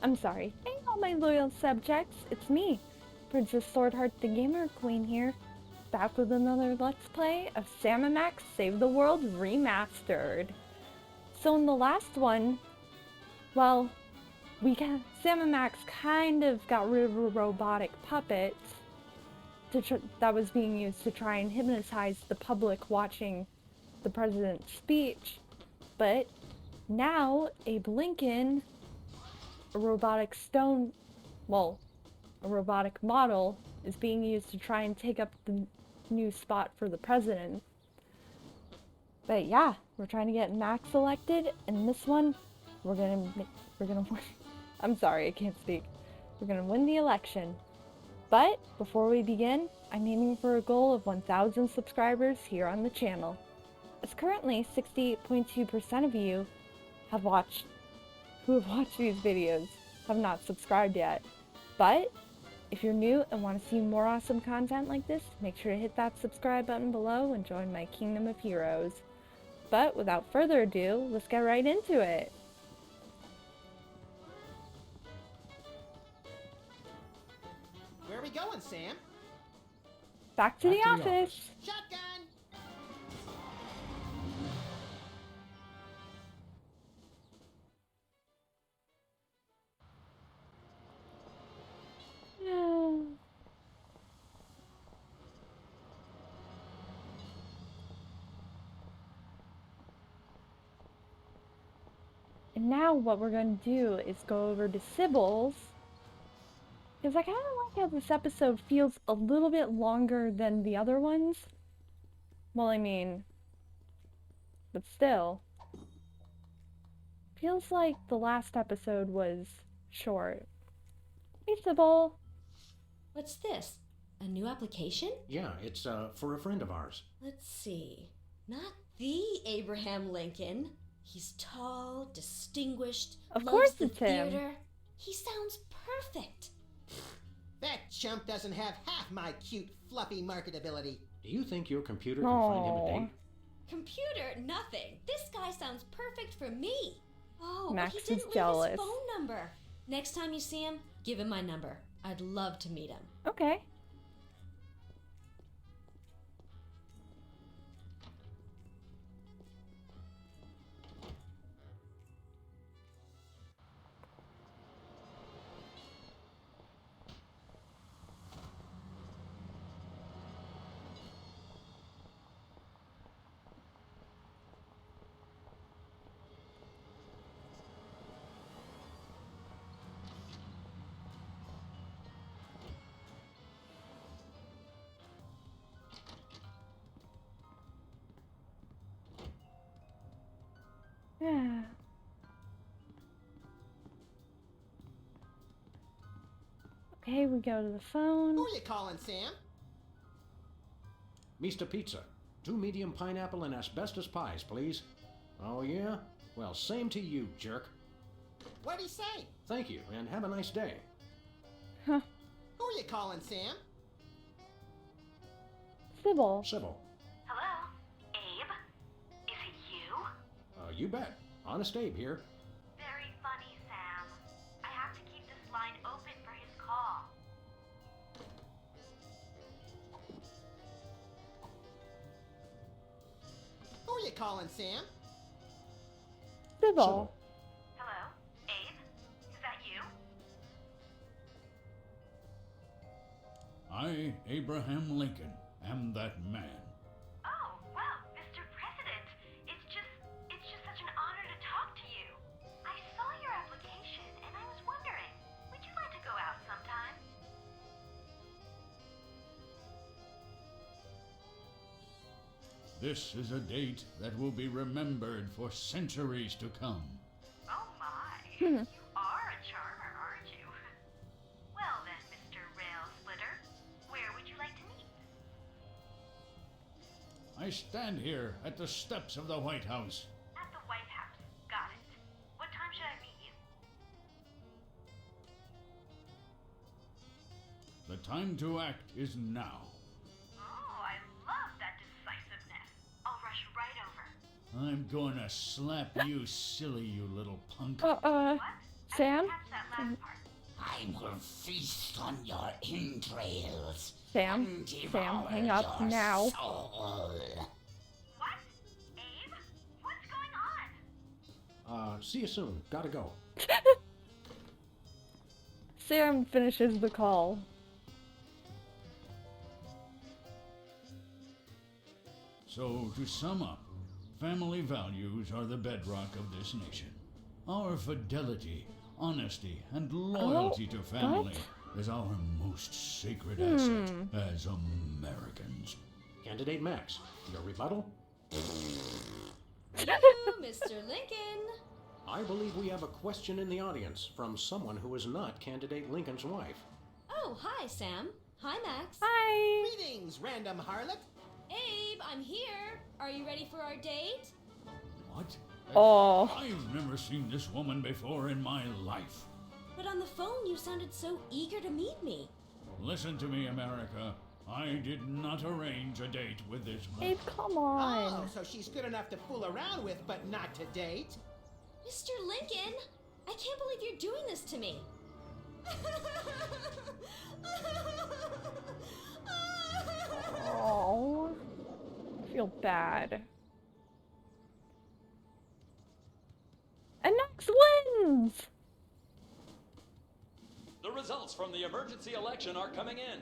I'm sorry. Hey, all my loyal subjects. It's me, Princess Swordheart the Gamer Queen here, back with another Let's Play of Sam & Max Save the World Remastered. So in the last one, well, Sam & Max kind of got rid of a robotic puppet that was being used to try and hypnotize the public watching the president's speech. But now, Abe Lincoln, a robotic model, is being used to try and take up the new spot for the president. But yeah, we're trying to get Max elected, and this one, we're gonna win. I'm sorry, I can't speak. We're gonna win the election. But before we begin, I'm aiming for a goal of 1,000 subscribers here on the channel. As currently 68.2% of you who have watched these videos have not subscribed yet. But if you're new and want to see more awesome content like this, make sure to hit that subscribe button below and join my kingdom of heroes. But without further ado, let's get right into it. Where are we going, Sam? Back to the office. Shotgun! And now what we're going to do is go over to Sybil's, because I kind of like how this episode feels a little bit longer than the other ones. Well, I mean, but still. Feels like the last episode was short. Hey, Sybil. What's this? A new application? Yeah, it's for a friend of ours. Let's see. Not the Abraham Lincoln. He's tall, distinguished, Of loves course the it's him. theater. He sounds perfect. That chump doesn't have half my cute, fluffy marketability. Do you think your computer can find him a Aww. date? Computer, nothing. This guy sounds perfect for me. Oh, but Max he is didn't leave jealous. his phone number. Next time you see him, give him my number. I'd love to meet him. Okay. Yeah. Okay, we go to the phone. Who are you calling, Sam? Mr. Pizza. 2 medium pineapple and asbestos pies, please. Oh, yeah? Well, same to you, jerk. What'd he say? Thank you, and have a nice day. Huh. Who are you calling, Sam? Sybil. Sybil. Hello? Abe? Is it you? You bet. Honest Abe here. Very funny, Sam. I have to keep this line open for his call. Who are you calling, Sam? Sybil. Hello? Abe? Is that you? I, Abraham Lincoln, am that man. Oh, well, Mr. President, it's just such an honor to talk to you. I saw your application and I was wondering, would you like to go out sometime? This is a date that will be remembered for centuries to come. Oh my, you are a charmer, aren't you? Well then, Mr. Rail Splitter, where would you like to meet? I stand here at the steps of the White House. At the White House. Got it. What time should I meet you? The time to act is now. Oh, I love that decisiveness. I'll rush right over. I'm going to slap you silly, you little punk. Uh, What? Sam? Catch that last part. I will feast on your entrails. Sam? and Sam, devour hang up your now. soul. What? Abe? What's going on? See you soon. Gotta go. Sam finishes the call. So, to sum up, family values are the bedrock of this nation. Our fidelity, honesty, and loyalty to family is our most sacred asset as Americans. Candidate Max, your rebuttal? You, Mr. Lincoln. I believe we have a question in the audience from someone who is not Candidate Lincoln's wife. Oh, hi, Sam. Hi, Max. Hi! Greetings, random harlot. Abe, I'm here. Are you ready for our date? What? Oh. I've never seen this woman before in my life. But on the phone, you sounded so eager to meet me. Listen to me, America. I did not arrange a date with this woman. Abe, come on. Oh, so she's good enough to fool around with, but not to date? Mr. Lincoln, I can't believe you're doing this to me. Oh, I feel bad. And Max wins! The results from the emergency election are coming in.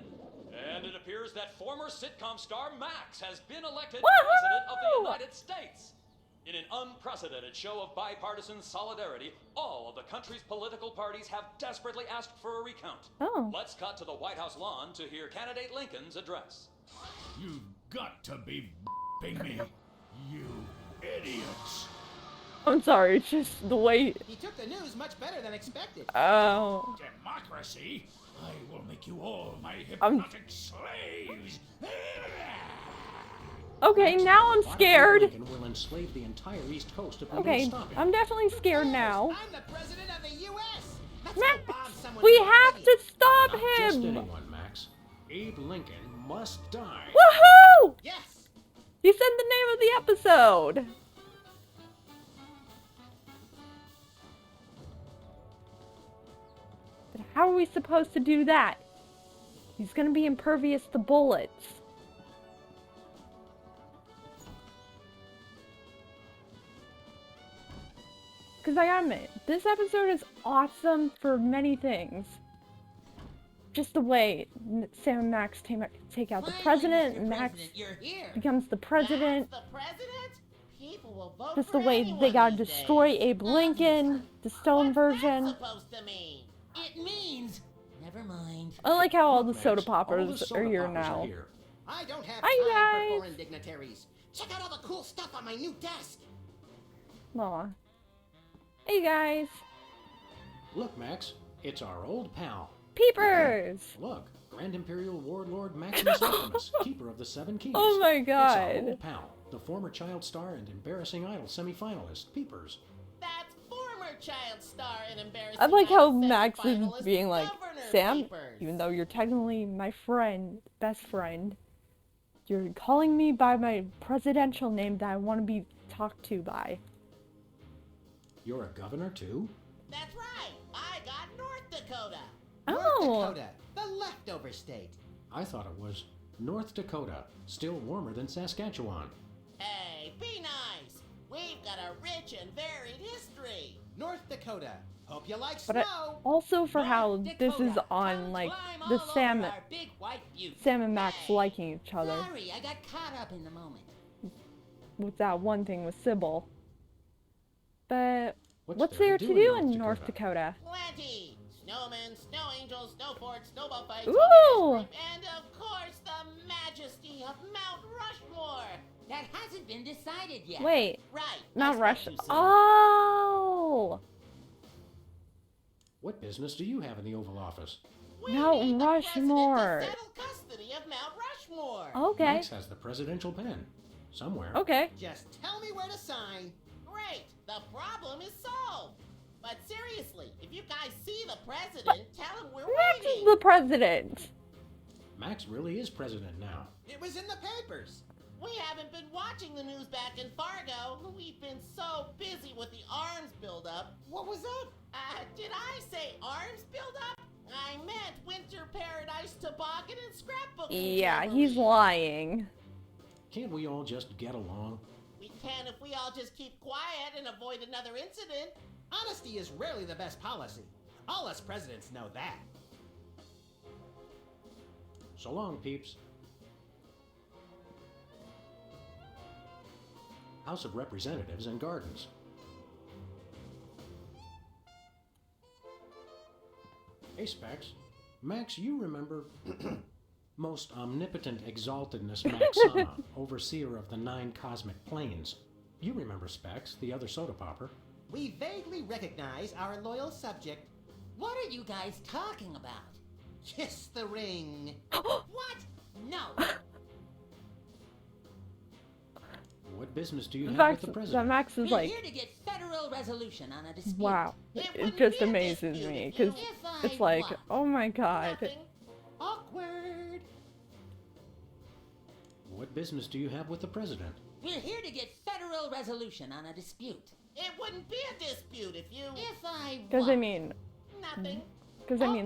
And it appears that former sitcom star Max has been elected President of the United States. In an unprecedented show of bipartisan solidarity, all of the country's political parties have desperately asked for a recount. Oh. Let's cut to the White House lawn to hear Candidate Lincoln's address. You've got to be b***ing me, you idiots. I'm sorry, it's just the way. He took the news much better than expected. Oh. Democracy? I will make you all my I'm- hypnotic slaves. Okay, now I'm scared. Lincoln will enslave the entire East Coast if we don't Okay, stop him. I'm definitely scared now. I'm the president of the U.S. Let's Max, go bomb someone we in the have city. to stop Not just him! anyone, Max. Abe Lincoln must die. Woohoo! Yes. You said the name of the episode. But how are we supposed to do that? He's gonna be impervious to bullets. Because I gotta admit, this episode is awesome for many things. Just the way Sam and Max take out the Finally, president, Mr. and Max President, you're here. becomes the president. That's the president? People will vote Just for the way anyone they gotta these destroy days. Abe Lincoln, the stone What's version. that supposed to mean? It means... Never mind. I like how all the Max, soda all poppers the soda are here poppers now. are here. I don't have Hi, time guys. for foreign dignitaries. Check out all the cool stuff on my new desk. Aw. Hey guys, Look, Max, it's our old pal. peepers! Look, Grand Imperial Warlord Maximus Optimus, keeper of the Seven Keys. Oh my It's our god. old pal, the former child star and embarrassing idol semifinalist, Peepers. That's former child star and embarrassing... I like how idol Max is semifinalist being like, Governor Sam, Peepers." even though you're technically my friend, best friend, you're calling me by my presidential name that I want to be talked to by. You're a governor, too? That's right. I got North Dakota. North Oh, Dakota, the leftover state. I thought it was North Dakota, still warmer than Saskatchewan. Hey, be nice. We've got a rich and varied history. North Dakota. Hope you like but snow. also for how North this is Dakota. on Come like climb the all Sam, over our big white butte. Sam and Max Hey. liking each other. Sorry, I got caught up in the moment. With that one thing with Sybil. But what's there there to to do in do North in North Dakota? Dakota? Plenty. Snowmen, snow angels, snow forts, snowball fights, Ooh. homemade ice cream, and of course the majesty of Mount Rushmore. That hasn't been decided yet. Wait, Right. Mount I spoke Rush. too soon. Oh! What business do you have in the Oval Office? We Mount need the Rushmore. president to settle custody of Mount Rushmore. Okay, Max has the presidential pen. Somewhere. okay. Just tell me where to sign. Great. The problem is solved. But seriously, if you guys see the president, tell him we're Max is waiting. the president. Max really is president now. It was in the papers. We haven't been watching the news back in Fargo. We've been so busy with the arms buildup. What was that? Did I say arms build up? I meant Winter Paradise Toboggan and Scrapbooking. Yeah, Jamboree. he's lying. Can't we all just get along? We can if we all just keep quiet and avoid another incident. Honesty is rarely the best policy. All us presidents know that. So long, peeps. House of Representatives and Gardens. Hey, Specs. Max, you remember most omnipotent exaltedness Maxama, overseer of the 9 cosmic planes. You remember Specs, the other soda popper. We vaguely recognize our loyal subject. What are you guys talking about? Kiss the ring. What? No. What business do you have Max, with the that president? Max is We're like, here to get federal resolution on a dispute. wow. It It wouldn't just be a amazes dispute me if you- because if I it's like, what? oh my god. Nothing. Awkward. What business do you have with the president? We're here to get federal resolution on a dispute. It wouldn't be a dispute if you... If I Because I what? mean, Nothing.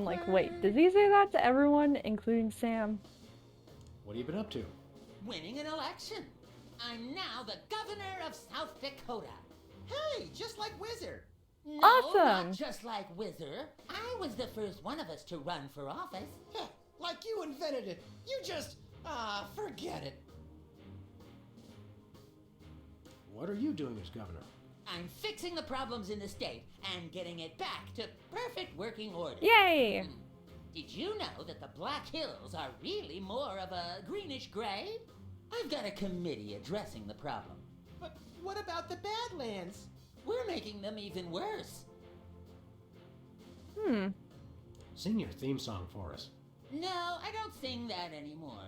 like, wait, does he say that to everyone, including Sam? What have you been up to? Winning an election. I'm now the governor of South Dakota. Hey, just like Wizard. No, Awesome. not just like Whizzer. I was the first one of us to run for office. Like you invented it. You just, forget it. What are you doing as governor? I'm fixing the problems in the state and getting it back to perfect working order. Yay! Did you know that the Black Hills are really more of a greenish gray? I've got a committee addressing the problem. But what about the Badlands? We're making them even worse. Sing your theme song for us. No, I don't sing that anymore.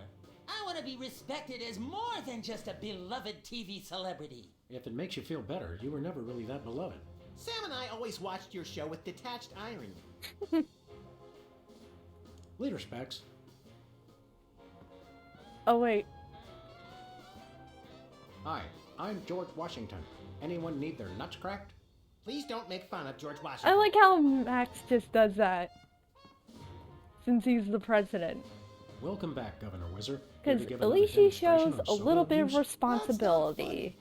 I want to be respected as more than just a beloved TV celebrity. If it makes you feel better, you were never really that beloved. Sam and I always watched your show with detached irony. Later, Specs. Oh wait, Hi, I'm George Washington. Anyone need their nuts cracked? Please don't make fun of George Washington. I like how Max just does that. Since he's the president. Welcome back, Governor Whizzer. Because at least he shows a little bit of responsibility.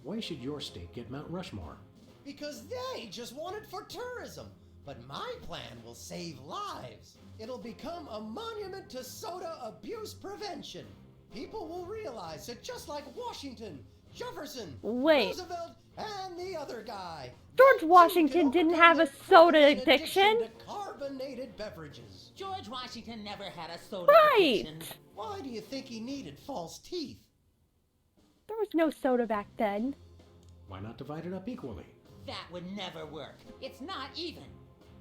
Why should your state get Mount Rushmore? Because they just want it for tourism. But my plan will save lives. It'll become a monument to soda abuse prevention. People will realize that just like Washington, Jefferson, Wait. Roosevelt, and the other guy, George they Washington too can didn't overcome have a their soda permanent addiction. to carbonated beverages. George Washington never had a soda Right. addiction. Why do you think he needed false teeth? There was no soda back then. Why not divide it up equally? That would never work. It's not even.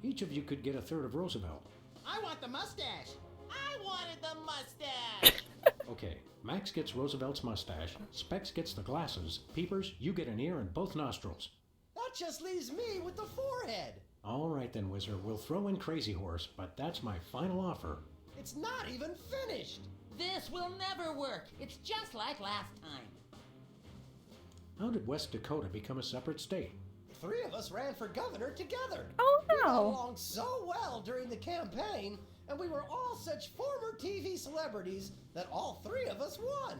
Each of you could get a third of Roosevelt. I want the mustache. I wanted the mustache. Okay, Max gets Roosevelt's mustache, Specs gets the glasses, Peepers, you get an ear and both nostrils. That just leaves me with the forehead. All right then, Whizzer, we'll throw in Crazy Horse, but that's my final offer. It's not even finished. This will never work. It's just like last time. How did West Dakota become a separate state? 3 of us ran for governor together. Oh We got no! along so well during the campaign, and we were all such former TV celebrities that all 3 of us won.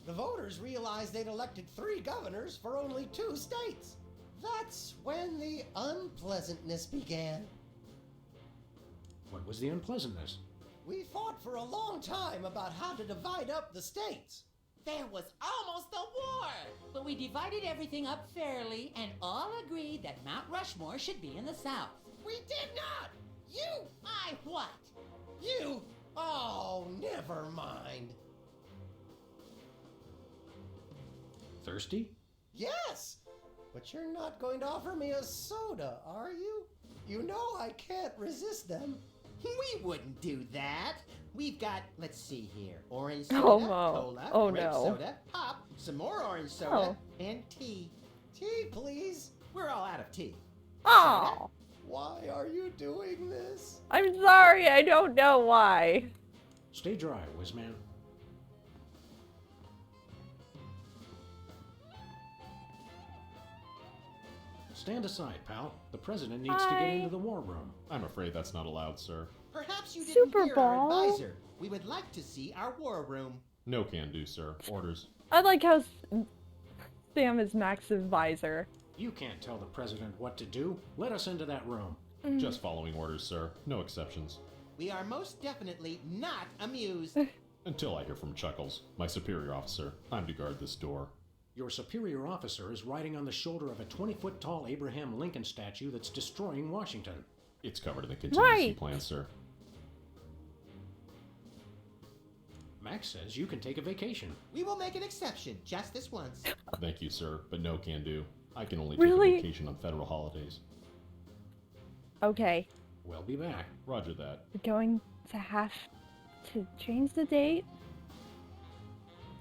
The voters realized they'd elected 3 governors for only 2 states. That's when the unpleasantness began. What was the unpleasantness? We fought for a long time about how to divide up the states. There was almost a war! But we divided everything up fairly and all agreed that Mount Rushmore should be in the South. We did not! You! I what? You! Oh, never mind. Thirsty? Yes! But you're not going to offer me a soda, are you? You know I can't resist them. We wouldn't do that. We've got, let's see here, orange soda, Oh, no. cola, Oh, grape no. soda, pop, some more orange soda, Oh. and tea. Tea, please. We're all out of tea. Oh! Why are you doing this? I'm sorry, I don't know why. Stay dry, Whizman. stand aside, pal. The president needs to get Hi. into the war room. I'm afraid that's not allowed, sir. Perhaps you didn't Super hear our Bowl. advisor. We would like to see our war room. No can do, sir. Orders. I like how Sam is Max's advisor. You can't tell the president what to do. Let us into that room. Just following orders, sir. No exceptions. We are most definitely not amused. Until I hear from Chuckles, my superior officer. I'm to guard this door. Your superior officer is riding on the shoulder of a 20-foot tall Abraham Lincoln statue that's destroying Washington. It's covered in the contingency Right. plan, sir. Max says you can take a vacation. We will make an exception, just this once. Thank you, sir, but no can do. I can only Really? take a vacation on federal holidays. Okay, We'll be back. Roger that. we're going to have to change the date.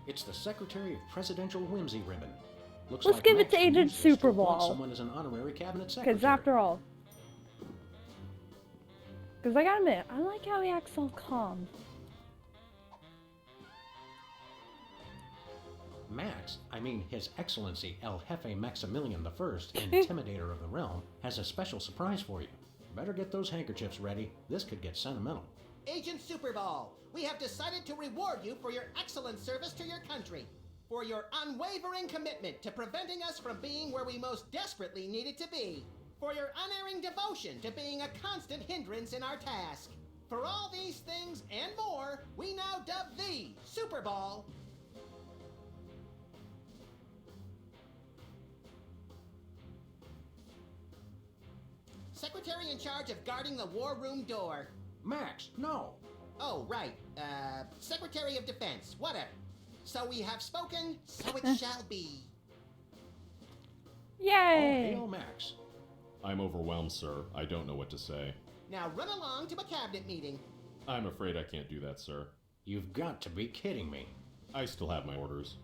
It's the Secretary of Presidential Whimsy ribbon. Looks Let's like give it Max to can Agent use this to Super appoint Bowl. someone as an honorary cabinet secretary. Because after all... Because I gotta admit, I like how he acts all calm. Max, I mean His Excellency El Jefe Maximilian I, Intimidator of the Realm, has a special surprise for you. Better get those handkerchiefs ready. This could get sentimental. Agent Superball, we have decided to reward you for your excellent service to your country, for your unwavering commitment to preventing us from being where we most desperately needed to be, for your unerring devotion to being a constant hindrance in our task. For all these things and more, we now dub thee Superball. Secretary in charge of guarding the war room door. Max, no! Oh, right. Secretary of Defense, whatever. So we have spoken, so it shall be. All Yay! hail Max. I'm overwhelmed, sir. I don't know what to say. Now run along to a cabinet meeting. I'm afraid I can't do that, sir. You've got to be kidding me. I still have my orders.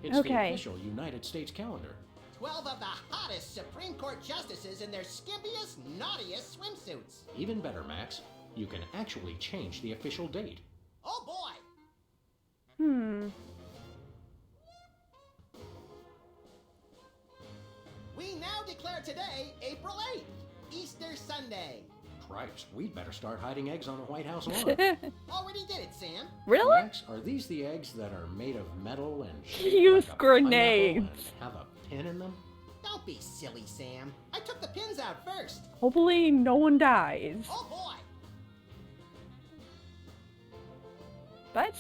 It's the Okay. official United States calendar. 12 of the hottest Supreme Court justices in their skimpiest, naughtiest swimsuits. Even better, Max. You can actually change the official date. Oh boy! We now declare today April 8th, Easter Sunday. Cripes, we'd better start hiding eggs on the White House lawn. Already did it, Sam. Really? Max, are these the eggs that are made of metal and He used like a pineapple grenades. and have a pin in them? Don't be silly, Sam. I took the pins out first. Hopefully no one dies. Oh boy! But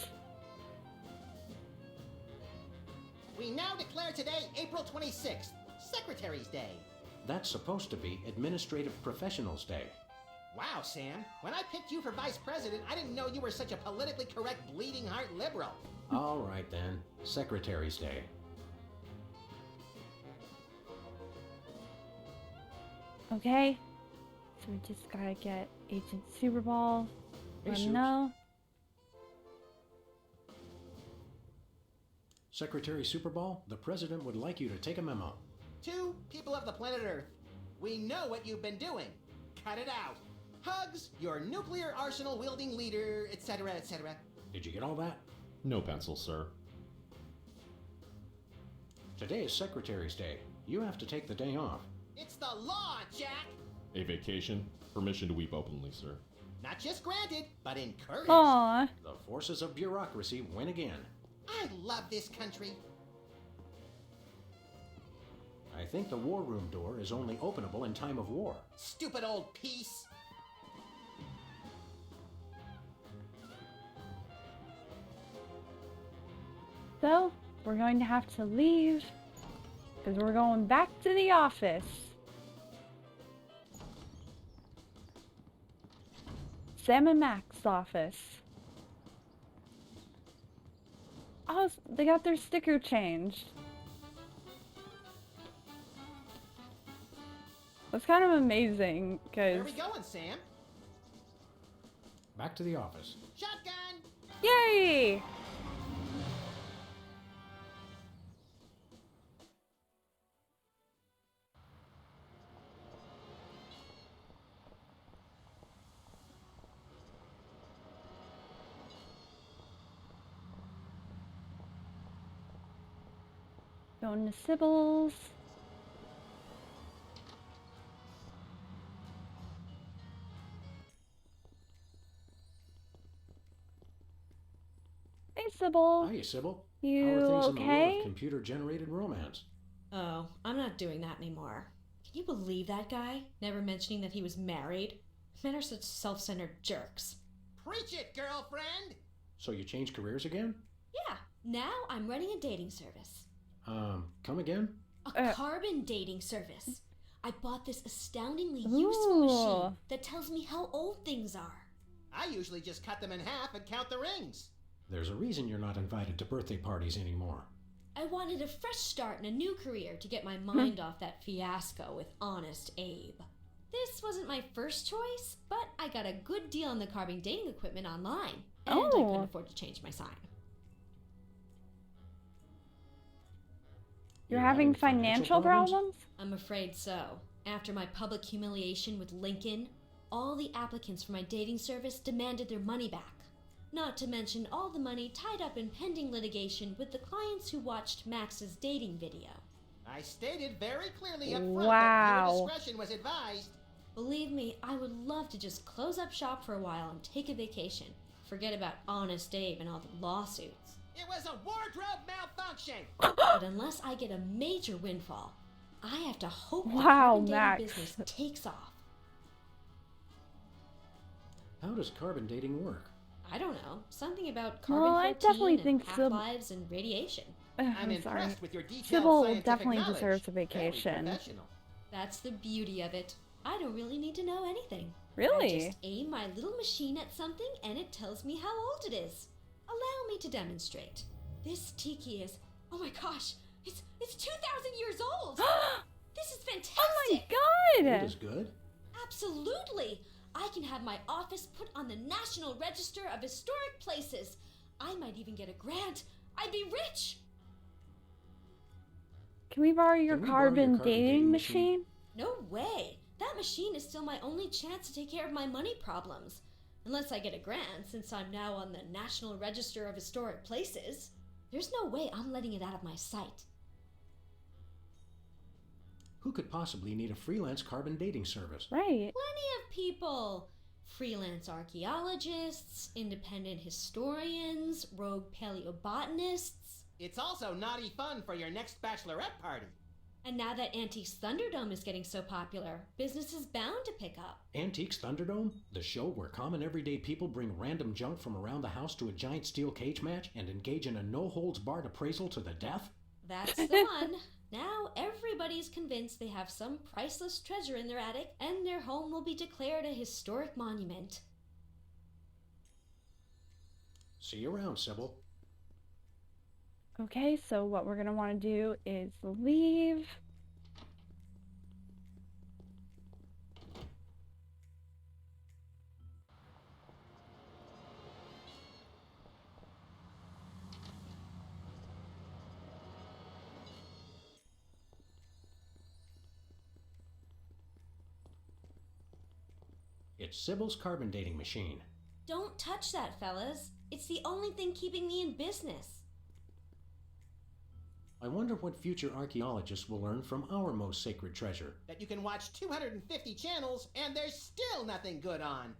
We now declare today April 26th, Secretary's Day. That's supposed to be Administrative Professionals Day. Wow, Sam. When I picked you for vice president, I didn't know you were such a politically correct bleeding heart liberal. All right then, Secretary's Day. okay. So we just gotta get Agent Superball. Hey, Let him Supes. know. Secretary Superball, the president would like you to take a memo. To people of the planet Earth, we know what you've been doing. Cut it out. Hugs, your nuclear arsenal wielding leader, etc., etc. Did you get all that? No pencil, sir. Today is Secretary's Day. You have to take the day off. It's the law, Jack. A vacation? Permission to weep openly, sir. Not just granted, but encouraged. Aww. The forces of bureaucracy win again. I love this country. I think the war room door is only openable in time of war. Stupid old piece. So, we're going to have to leave. Because we're going back to the office. Sam and Max's office. Oh, they got their sticker changed. That's kind of amazing, Where because... we going, Sam? Back to the office. Shotgun! Yay! Going to Sybil's. Hey, Sybil. Hiya, Sybil. You How are things in the world okay? of computer-generated romance? Oh, I'm not doing that anymore. Can you believe that guy? Never mentioning that he was married? Men are such self-centered jerks. Preach it, girlfriend! So you changed careers again? Yeah, now I'm running a dating service. Come again? A carbon dating service. I bought this astoundingly useful machine that tells me how old things are. I usually just cut them in half and count the rings. There's a reason you're not invited to birthday parties anymore. I wanted a fresh start and a new career to get my mind off that fiasco with Honest Abe. This wasn't my first choice, but I got a good deal on the carbon dating equipment online, and I couldn't afford to change my sign. You're having financial problems? I'm afraid so. After my public humiliation with Lincoln, all the applicants for my dating service demanded their money back. Not to mention all the money tied up in pending litigation with the clients who watched Max's dating video. I stated very clearly up front Wow. that viewer discretion was advised. Believe me, I would love to just close up shop for a while and take a vacation. Forget about Honest Abe and all the lawsuits. It was a wardrobe malfunction! But unless I get a major windfall, I have to hope the Wow, carbon dating Max. business takes off. How does carbon dating work? I don't know. Something about Well, carbon I 14 definitely and think half-lives and radiation. I'm I'm impressed sorry. with your detailed Sybil scientific definitely knowledge. deserves a Very vacation. professional. That's the beauty of it. I don't really need to know anything. I Really? just aim my little machine at something and it tells me how old it is. Allow me to demonstrate. This tiki is, oh my gosh, it's 2,000 years old. This is fantastic. Oh my Old god! is good. Absolutely. I can have my office put on the National Register of Historic Places. I might even get a grant. I'd be rich. Can we borrow your Can we borrow your carbon carbon dating dating machine? No way. That machine is still my only chance to take care of my money problems. Unless I get a grant, since I'm now on the National Register of Historic Places. There's no way I'm letting it out of my sight. Who could possibly need a freelance carbon dating service? Right. Plenty of people. Freelance archaeologists, independent historians, rogue paleobotanists. It's also naughty fun for your next bachelorette party. And now that Antiques Thunderdome is getting so popular, business is bound to pick up. Antiques Thunderdome? The show where common everyday people bring random junk from around the house to a giant steel cage match and engage in a no-holds-barred appraisal to the death? That's the one. Now everybody's convinced they have some priceless treasure in their attic, and their home will be declared a historic monument. See you around, Sybil. Okay, so what we're gonna want to do is leave. It's Sybil's carbon dating machine. Don't touch that, fellas. It's the only thing keeping me in business. I wonder what future archaeologists will learn from our most sacred treasure. That you can watch 250 channels and there's still nothing good on.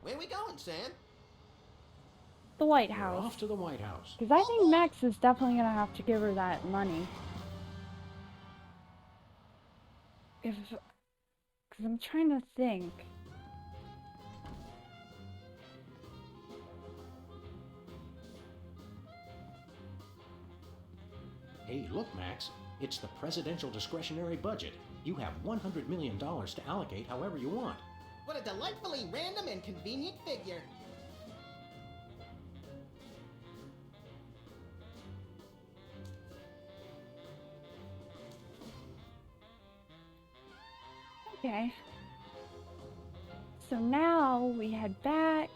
Where we going, Sam? The White We're House. off to the White House. Because I think Max is definitely gonna have to give her that money. Because I'm trying to think. Hey, look, Max. It's the presidential discretionary budget. You have $100 million to allocate however you want. What a delightfully random and convenient figure. Okay. So now we head back.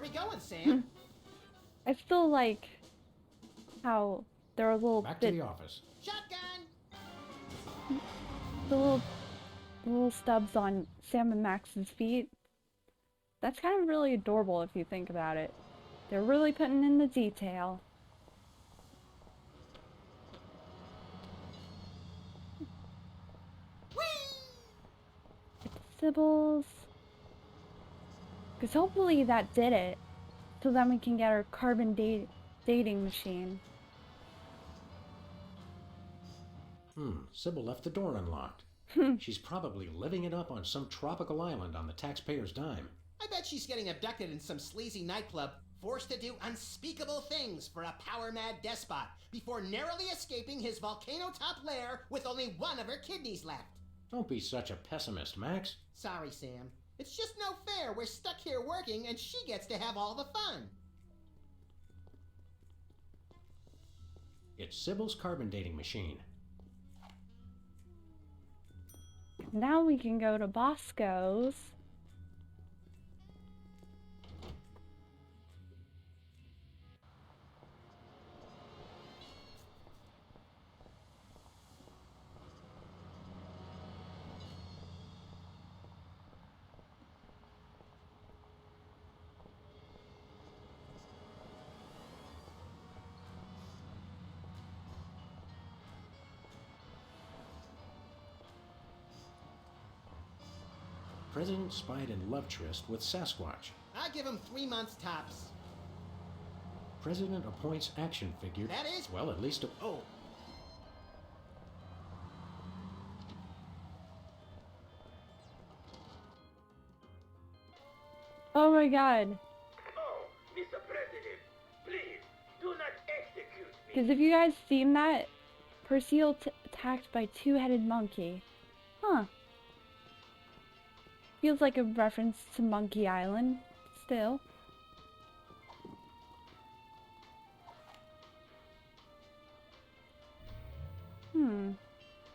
we going, Sam? I still like how they're a little Back to bit the office. Shotgun! the little stubs on Sam and Max's feet. That's kind of really adorable if you think about it. They're really putting in the detail. It's Sybil's. Because hopefully that did it. So then we can get our carbon dating machine. Sybil left the door unlocked. She's probably living it up on some tropical island on the taxpayer's dime. I bet she's getting abducted in some sleazy nightclub, forced to do unspeakable things for a power-mad despot, before narrowly escaping his volcano-top lair with only one of her kidneys left. Don't be such a pessimist, Max. Sorry, Sam. It's just no fair. We're stuck here working, and she gets to have all the fun. It's Sybil's carbon dating machine. Now we can go to Bosco's. President spied in love tryst with Sasquatch. I give him 3 months tops. President appoints action figure. That is... Well, at least a... Oh. Oh my god. Oh, Mr. President, please, do not execute me. Because if you guys seen that, Perseal attacked by two-headed monkey. Huh. Feels like a reference to Monkey Island, still.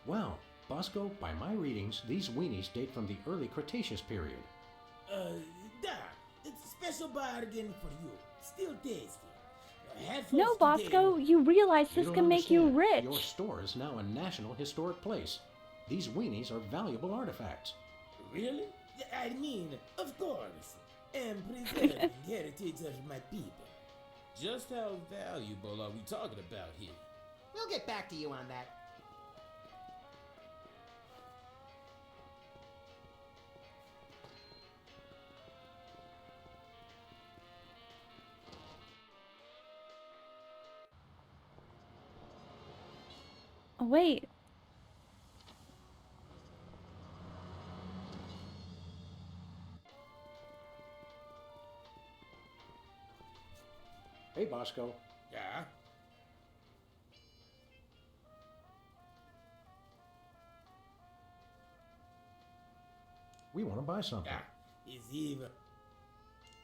Well, Bosco, by my readings, these weenies date from the early Cretaceous period. Doc, it's a special bargain for you. Still tasty. No, Bosco, you realize this don't can make you understand. rich. Your store is now a national historic place. These weenies are valuable artifacts. Really? I mean, of course. And preserving heritage of my people. Just how valuable are we talking about here? We'll get back to you on that. Oh, wait. Hey, Bosco. Yeah? We want to buy something. Yeah. Is even.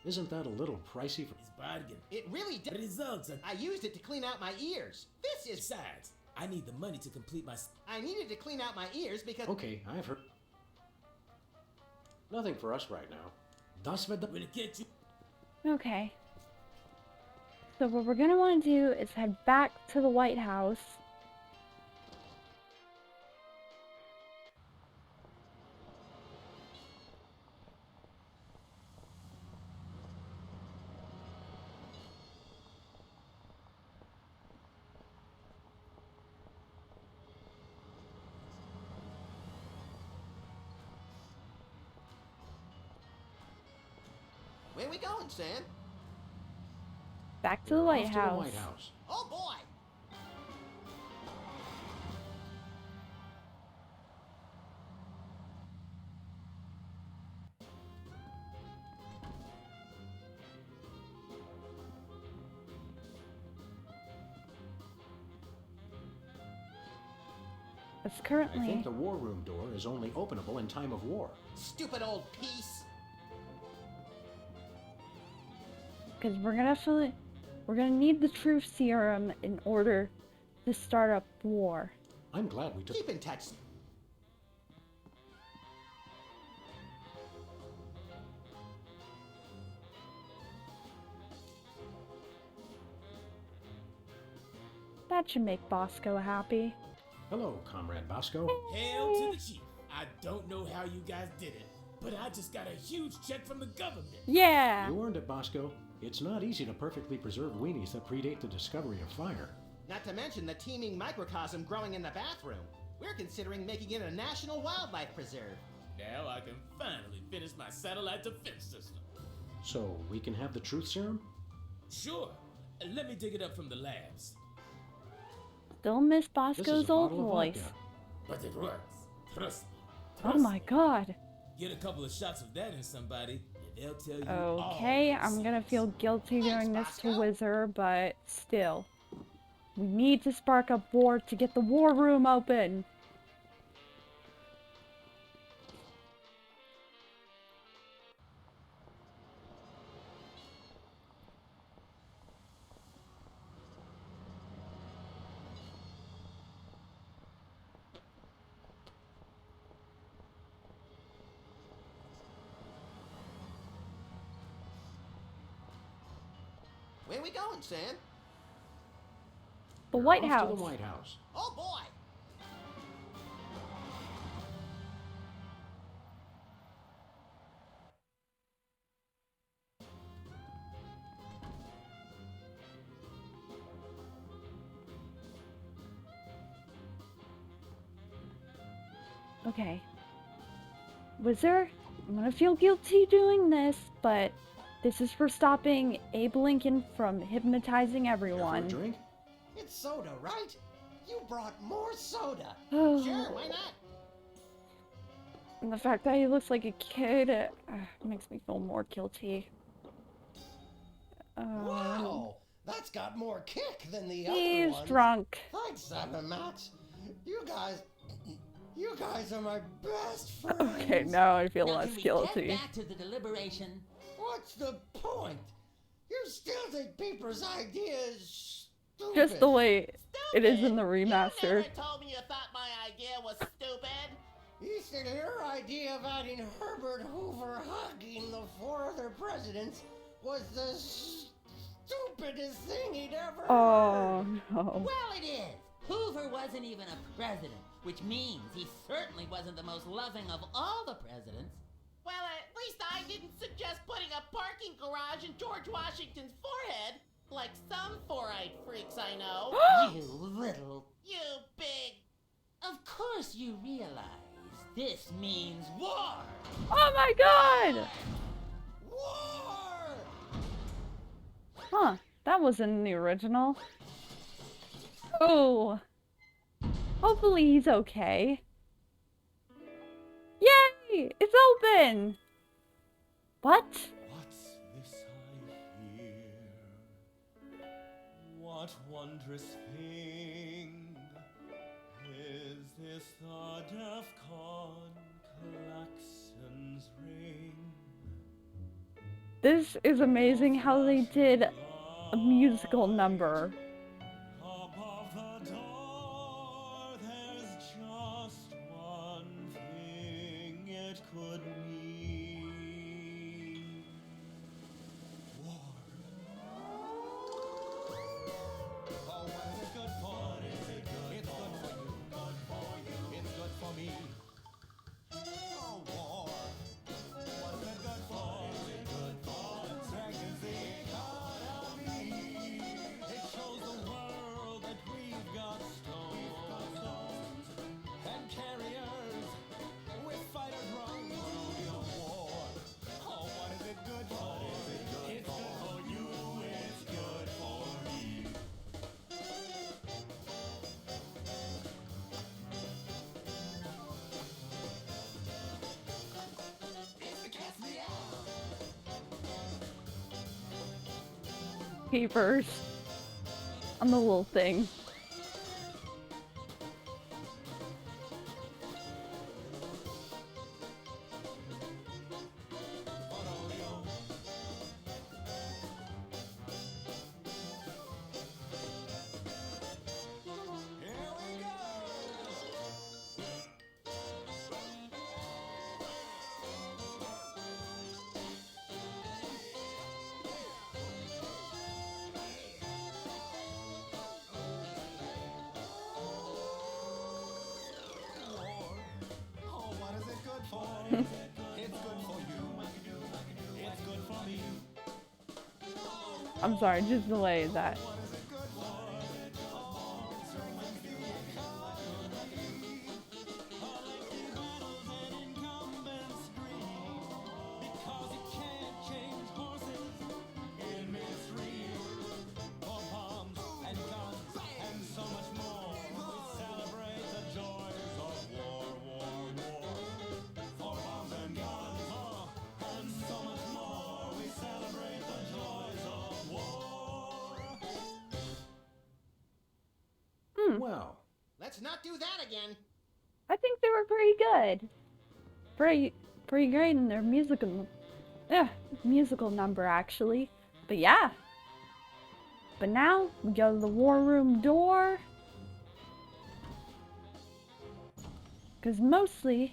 Isn't that a little pricey for... It's bargain. It really does. Results are... I used it to clean out my ears. This is... Besides, I need the money to complete my... I needed to clean out my ears because... Okay, I've heard... Nothing for us right now. Das wird... Will it get you? Okay. So what we're gonna want to do is head back to the White House. Where we going, Sam? Back to the White Off to House. the White House. Oh, boy! It's I currently... think the war room door is only openable in time of war. Stupid old piece. Because we're gonna need the truth serum in order to start up war. I'm glad we took... Keep in touch. That should make Bosco happy. Hello, Comrade Bosco. Hail to the chief. I don't know how you guys did it, but I just got a huge check from the government. Yeah! You earned it, Bosco. It's not easy to perfectly preserve weenies that predate the discovery of fire. Not to mention the teeming microcosm growing in the bathroom. We're considering making it a national wildlife preserve. Now I can finally finish my satellite defense system. So, we can have the truth serum? Sure. Let me dig it up from the labs. Still miss This is Bosco's a old bottle of voice. vodka. But it works. Trust me. Oh my god. Get a couple of shots of that in somebody, and they'll tell you Okay, all I'm gonna feel guilty Thanks, doing this to Bosco. Wizard, but still. We need to spark up war to get the war room open. Where we going, Sam? The We're White off House. To the White House. Oh boy! Okay. Wizard, I'm gonna feel guilty doing this, but this is for stopping Abe Lincoln from hypnotizing Care for a everyone. drink? It's soda, right? You brought more soda. Sure, why not? And the fact that he looks like a kid makes me feel more guilty. Wow, that's got more kick than the other He's ones. drunk. Thanks, Simon Max. You guys are my best friends. Okay, now I feel Now, less can we guilty. get back to the deliberation? What's the point? You still think people's ideas stupid. Just the way it is in the You remaster. never told me you thought my idea was stupid. You said your idea of adding Herbert Hoover hugging the four other presidents was the stupidest thing he'd ever Oh heard. no. Well, it is. Hoover wasn't even a president, which means he certainly wasn't the most loving of all the presidents. Well, at least I didn't suggest putting a parking garage in George Washington's forehead, like some four-eyed freaks I know. You little... You big... Of course you realize this means war! Oh my god! War! Huh, that wasn't in the original. Oh. Hopefully he's okay. Yay! It's open! What? What's this I hear? What wondrous thing is this? The DEFCON klaxons ring. This is amazing how they did a musical number. Above the door, there's just one thing it could mean. War. Oh, what is it good for? What is it good it's for? Good for you. It's good for me. Oh, war. What's it good for? What is it good for? It strengthens the economy. It shows the world that we've got stones and carriers with fighters run through your war. Oh, what is it good for? It's good for you. It's good for me. It's the cat's meow. Papers. On the little thing. Here we go. It's good for you. It's good for me. I'm sorry, just delay that. Well, Let's not do that again. I think they were pretty good. Pretty great in their musical number actually. But yeah. But now we go to the war room door. Cause mostly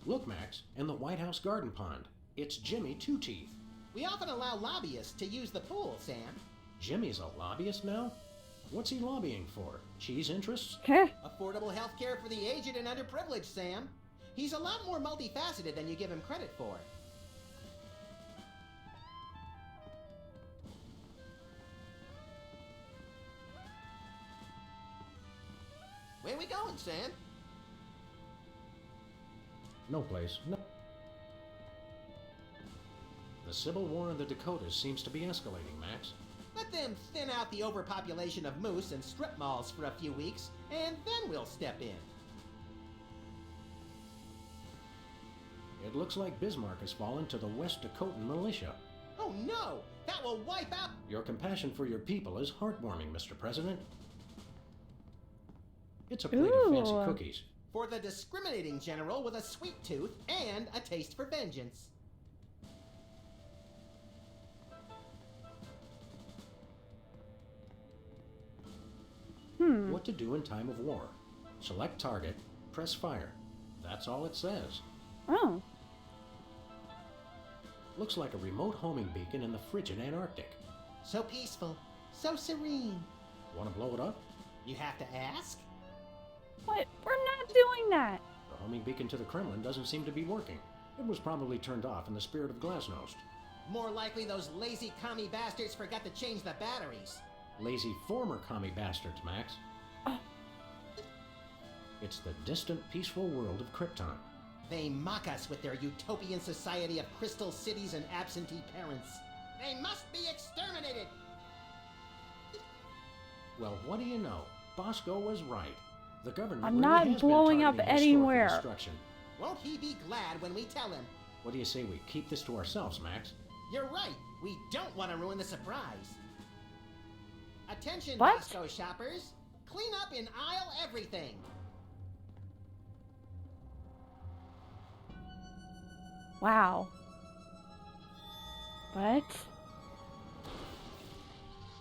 look, Max, in the White House garden pond. It's Jimmy Two Teeth. We often allow lobbyists to use the pool, Sam. Jimmy's a lobbyist now? What's he lobbying for? Cheese interests? Affordable health care for the aged and underprivileged, Sam. He's a lot more multifaceted than you give him credit for. Where we going, Sam? No place. No. The Sybil War in the Dakotas seems to be escalating, Max. Let them thin out the overpopulation of moose and strip malls for a few weeks, and then we'll step in. It looks like Bismarck has fallen to the West Dakotan militia. Oh no! That will wipe out... Your compassion for your people is heartwarming, Mr. President. It's a plate of fancy cookies. For the discriminating general with a sweet tooth and a taste for vengeance. What to do in time of war. Select target, press fire. That's all it says. Oh. Looks like a remote homing beacon in the frigid Antarctic. So peaceful, so serene. Want to blow it up? You have to ask? What? We're not doing that. The homing beacon to the Kremlin doesn't seem to be working. It was probably turned off in the spirit of Glasnost. More likely those lazy commie bastards forgot to change the batteries. Lazy former commie bastards, Max. It's the distant, peaceful world of Krypton. They mock us with their utopian society of crystal cities and absentee parents. They must be exterminated! Well, what do you know? Bosco was right. The government I'm really not has blowing been up targeting historical anywhere. destruction. Won't he be glad when we tell him? What do you say we keep this to ourselves, Max? You're right. We don't want to ruin the surprise. Attention, What? Bosco shoppers. Clean up in aisle everything. Wow. What?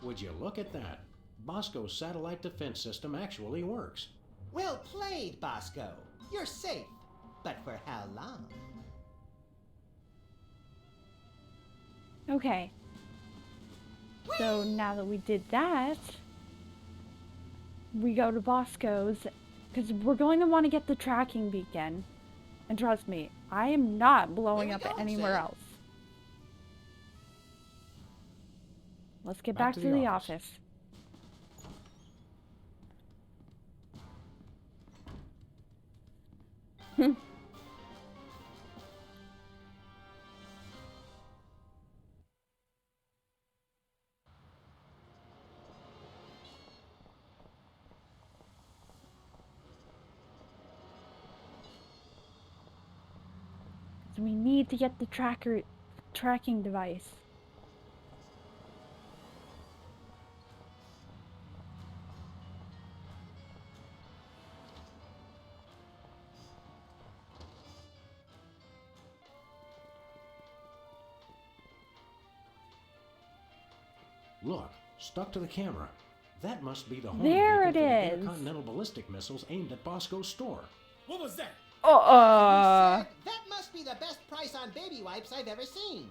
Would you look at that? Bosco's satellite defense system actually works. Well played, Bosco. You're safe. But for how long? Okay. So now that we did that, we go to Bosco's, because we're going to want to get the tracking beacon. And trust me, I am not blowing up anywhere else. Let's get back to the office. We need to get the tracking device. Look, stuck to the camera. That must be the home There beacon it for the is. intercontinental ballistic missiles aimed at Bosco's store. What was that? That must be the best price on baby wipes I've ever seen.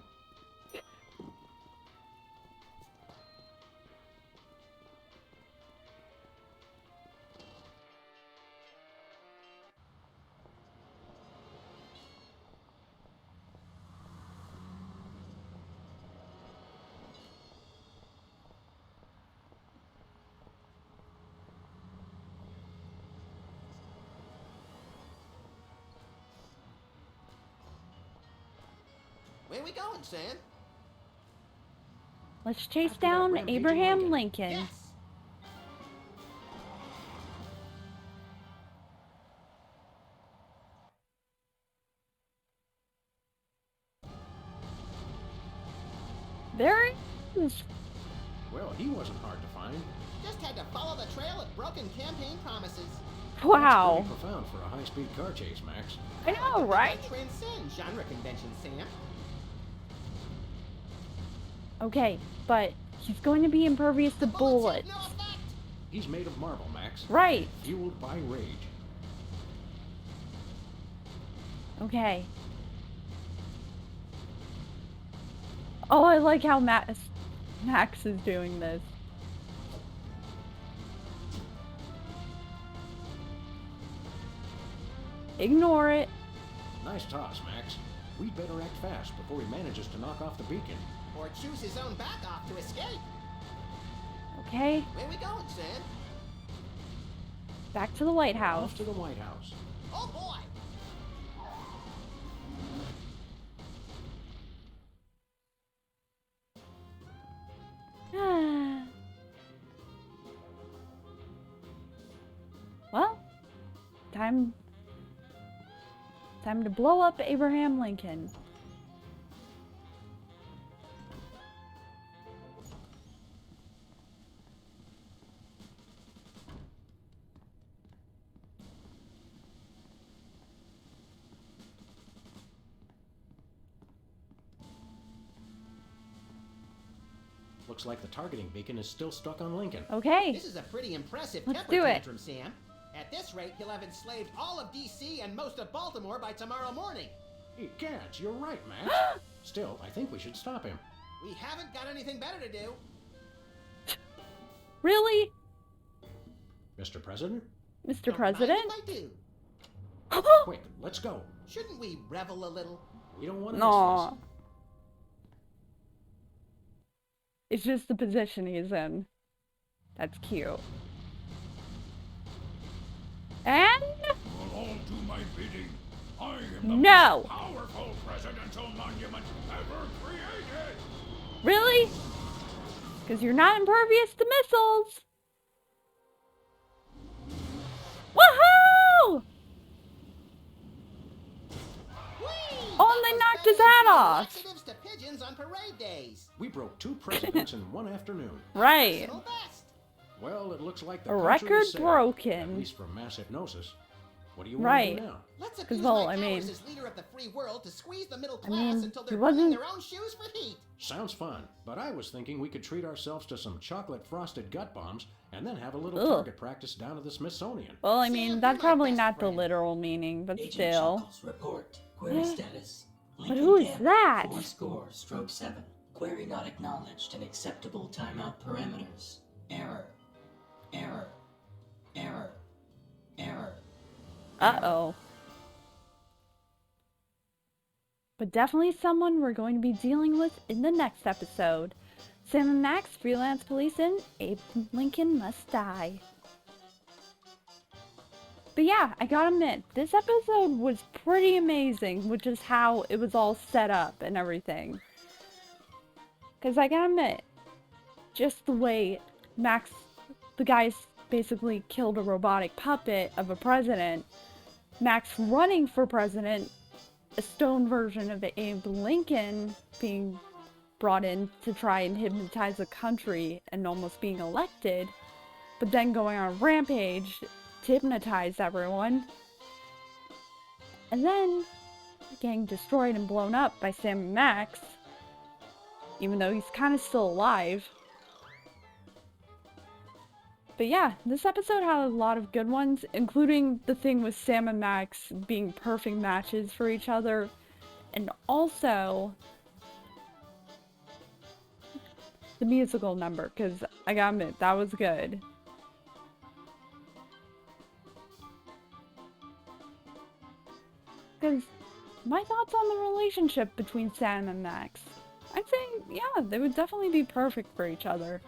Where we going, Sam? Let's chase After that down rampaging Abraham Lincoln. Lincoln. Yes. There it is. Well, he wasn't hard to find. Just had to follow the trail of broken campaign promises. Wow. That's pretty profound for a high-speed car chase, Max. I know, right? That transcends genre conventions, Sam. Okay, but he's going to be impervious to bullets. No effect. He's made of marble, Max. Right. Fueled by rage. Okay. Oh, I like how Max is doing this. Ignore it. Nice toss, Max. We'd better act fast before he manages to knock off the beacon. Or choose his own back off to escape. Okay, Where we going, Sam? back to the White House. Off to the White House. Oh boy! Well, time to blow up Abraham Lincoln. Looks like the targeting beacon is still stuck on Lincoln. Okay, This is a pretty impressive Let's temper do it. tantrum, Sam. At this rate, he'll have enslaved all of D.C. and most of Baltimore by tomorrow morning. Hey, Gads, you're right, Max. Still, I think we should stop him. We haven't got anything better to do. really? Mr. President? Mr. Don't mind President? if I do. Quick, let's go. Shouldn't we revel a little? We don't want to No. miss this. It's just the position he's in. That's cute. And Will all do my bidding. I am the No. most powerful presidential monument ever created. really? Because you're not impervious to missiles. Woohoo! Whee! Oh, and they That was knocked his better hat than off. laxatives to pigeons on parade days. We broke 2 presidents in one afternoon. Right. Personal best. Well, it looks like the A country record is saved, broken. At least from mass hypnosis. What do you want Right. to do now? Let's 'Cause, abuse well, my I powers mean- as leader of the free world to squeeze the middle I class mean, until he they're burning wasn't- their own shoes for heat. Sounds fun, but I was thinking we could treat ourselves to some chocolate frosted gut bombs and then have a little Ugh. target practice down at the Smithsonian. Well, I Sam, mean, you're that's my probably best not the friend. literal meaning, but Agent still. Chuckles, report. Query status. But who is that? 4-7. Query not acknowledged in acceptable timeout parameters. Error. Error. Error. Error. Uh-oh. But definitely someone we're going to be dealing with in the next episode. Sam and Max, freelance police, and Abe Lincoln must die. But yeah, I gotta admit, this episode was pretty amazing, which is how it was all set up and everything. Because I gotta admit, just the way Max, the guys basically killed a robotic puppet of a president, Max running for president, a stone version of Abe Lincoln being brought in to try and hypnotize the country and almost being elected, but then going on a rampage to hypnotize everyone, and then getting destroyed and blown up by Sam and Max, even though he's kind of still alive. But yeah, this episode had a lot of good ones, including the thing with Sam and Max being perfect matches for each other, and also the musical number, because I gotta admit, that was good. Because my thoughts on the relationship between Sam and Max, I'd say, yeah, they would definitely be perfect for each other.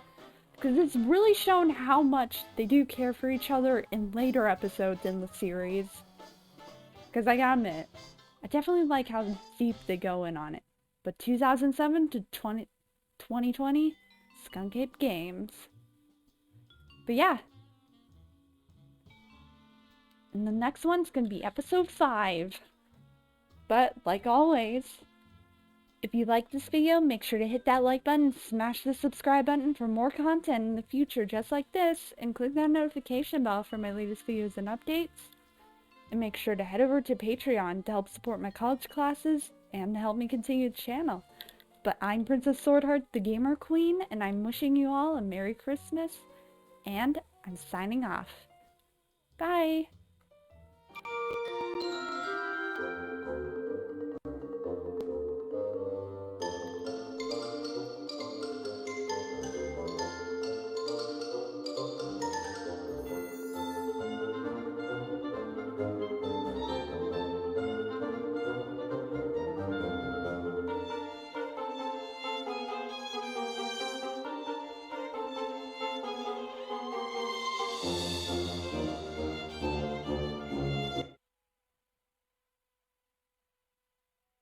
Because it's really shown how much they do care for each other in later episodes in the series. Because I gotta admit, I definitely like how deep they go in on it. But 2007 to 2020, Skunk Ape Games. But yeah. And the next one's gonna be episode 5. But, like always, if you like this video, make sure to hit that like button, smash the subscribe button for more content in the future just like this, and click that notification bell for my latest videos and updates. And make sure to head over to Patreon to help support my college classes and to help me continue the channel. But I'm Princess Swordheart, the Gamer Queen, and I'm wishing you all a Merry Christmas, and I'm signing off. Bye!